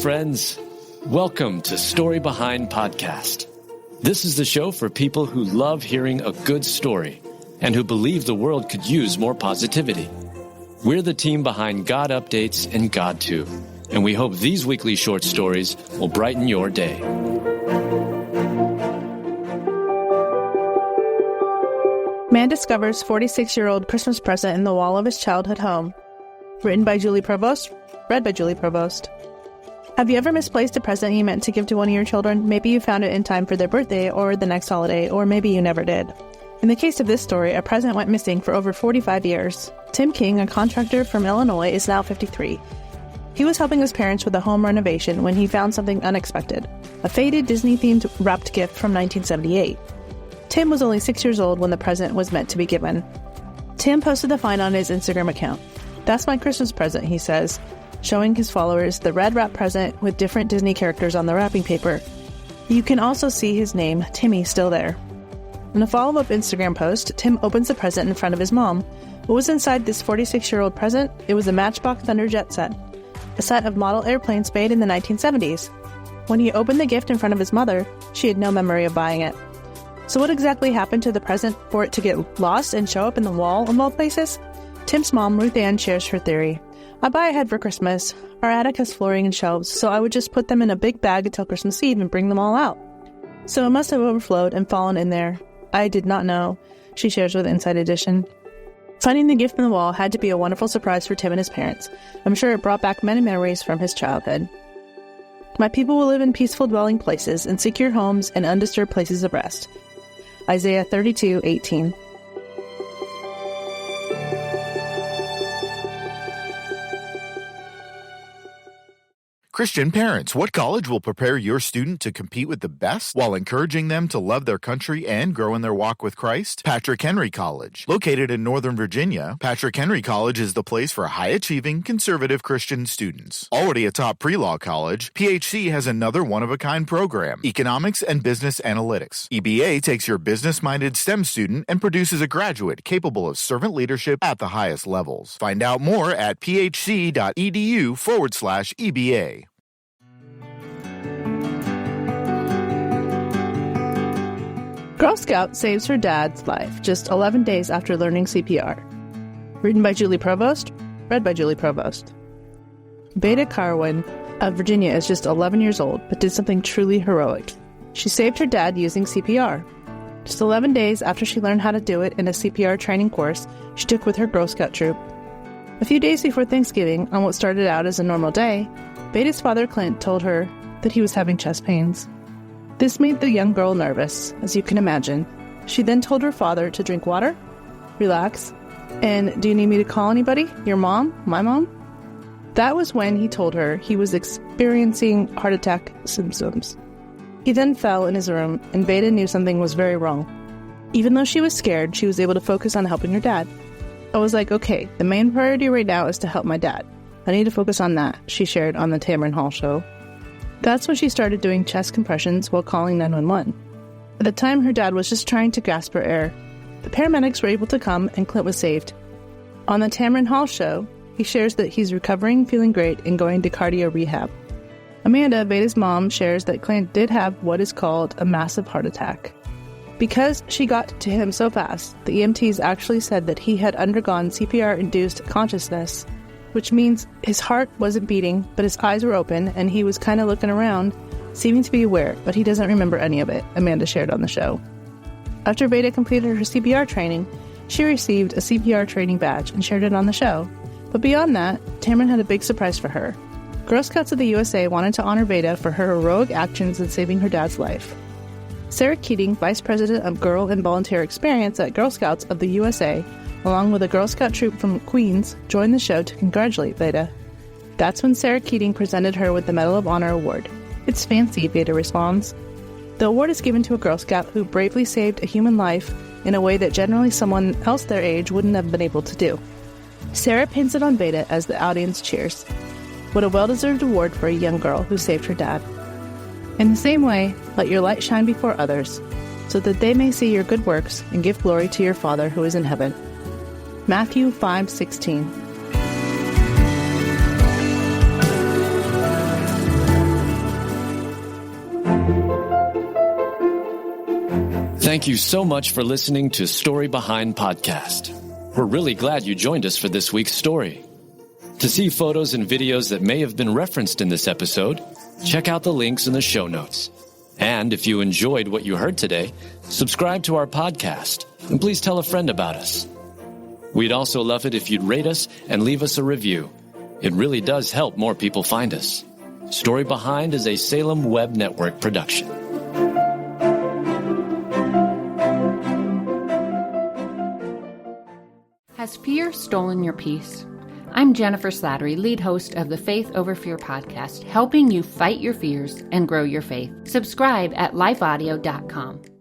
friends. Welcome to Story Behind Podcast. This is the show for people who love hearing a good story and who believe the world could use more positivity. We're the team behind GodUpdates and God2, and we hope these weekly short stories will brighten your day. Man discovers 46-year-old Christmas present in the wall of his childhood home. Written by Julie Provost, read by Julie Provost. Have you ever misplaced a present you meant to give to one of your children? Maybe you found it in time for their birthday or the next holiday, or maybe you never did. In the case of this story, a present went missing for over 45 years. Tim King, a contractor from Illinois, is now 53. He was helping his parents with a home renovation when he found something unexpected, a faded Disney-themed wrapped gift from 1978. Tim was only 6 years old when the present was meant to be given. Tim posted the find on his Instagram account. "That's my Christmas present," he says, showing his followers the red wrap present with different Disney characters on the wrapping paper. You can also see his name, Timmy, still there. In a follow-up Instagram post, Tim opens the present in front of his mom. What was inside this 46-year-old present? It was a Matchbox Thunderjet set, a set of model airplanes made in the 1970s. When he opened the gift in front of his mother, she had no memory of buying it. So what exactly happened to the present for it to get lost and show up in the wall of all places? Tim's mom, Ruth Ann, shares her theory. "I buy ahead for Christmas. Our attic has flooring and shelves, so I would just put them in a big bag until Christmas Eve and bring them all out. So it must have overflowed and fallen in there. I did not know," she shares with Inside Edition. Finding the gift in the wall had to be a wonderful surprise for Tim and his parents. I'm sure it brought back many memories from his childhood. "My people will live in peaceful dwelling places and secure homes and undisturbed places of rest." Isaiah 32:18. Christian parents, what college will prepare your student to compete with the best while encouraging them to love their country and grow in their walk with Christ? Patrick Henry College. Located in Northern Virginia, Patrick Henry College is the place for high-achieving, conservative Christian students. Already a top pre-law college, PHC has another one-of-a-kind program, Economics and Business Analytics. EBA takes your business-minded STEM student and produces a graduate capable of servant leadership at the highest levels. Find out more at phc.edu/EBA. Girl Scout saves her dad's life just 11 days after learning CPR. Written by Julie Provost, read by Julie Provost. Vada Carawan of Virginia is just 11 years old, but did something truly heroic. She saved her dad using CPR. Just 11 days after she learned how to do it in a CPR training course she took with her Girl Scout troop. A few days before Thanksgiving, on what started out as a normal day, Vada's father Clint told her that he was having chest pains. This made the young girl nervous, as you can imagine. She then told her father to drink water, relax, and "Do you need me to call anybody? Your mom? My mom?" That was when he told her he was experiencing heart attack symptoms. He then fell in his room, and Vada knew something was very wrong. Even though she was scared, she was able to focus on helping her dad. "I was like, okay, the main priority right now is to help my dad. I need to focus on that," she shared on the Tamron Hall show. That's when she started doing chest compressions while calling 911. At the time, her dad was just trying to grasp for air. The paramedics were able to come, and Clint was saved. On the Tamron Hall show, he shares that he's recovering, feeling great, and going to cardio rehab. Amanda, Vada's mom, shares that Clint did have what is called a massive heart attack. Because she got to him so fast, the EMTs actually said that he had undergone CPR-induced consciousness, which means his heart wasn't beating, but his eyes were open, and he was kind of looking around, seeming to be aware, but he doesn't remember any of it, Amanda shared on the show. After Vada completed her CPR training, she received a CPR training badge and shared it on the show. But beyond that, Tamron had a big surprise for her. Girl Scouts of the USA wanted to honor Vada for her heroic actions in saving her dad's life. Sarah Keating, Vice President of Girl and Volunteer Experience at Girl Scouts of the USA, along with a Girl Scout troop from Queens, joined the show to congratulate Vada. That's when Sarah Keating presented her with the Medal of Honor award. "It's fancy," Vada responds. The award is given to a Girl Scout who bravely saved a human life in a way that generally someone else their age wouldn't have been able to do. Sarah pins it on Vada as the audience cheers. What a well-deserved award for a young girl who saved her dad. In the same way, let your light shine before others, so that they may see your good works and give glory to your Father who is in heaven. Matthew 5:16. Thank you so much for listening to Story Behind Podcast. We're really glad you joined us for this week's story. To see photos and videos that may have been referenced in this episode, check out the links in the show notes. And if you enjoyed what you heard today, subscribe to our podcast, and please tell a friend about us. We'd also love it if you'd rate us and leave us a review. It really does help more people find us. Story Behind is a Salem Web Network production. Has fear stolen your peace? I'm Jennifer Slattery, lead host of the Faith Over Fear podcast, helping you fight your fears and grow your faith. Subscribe at lifeaudio.com.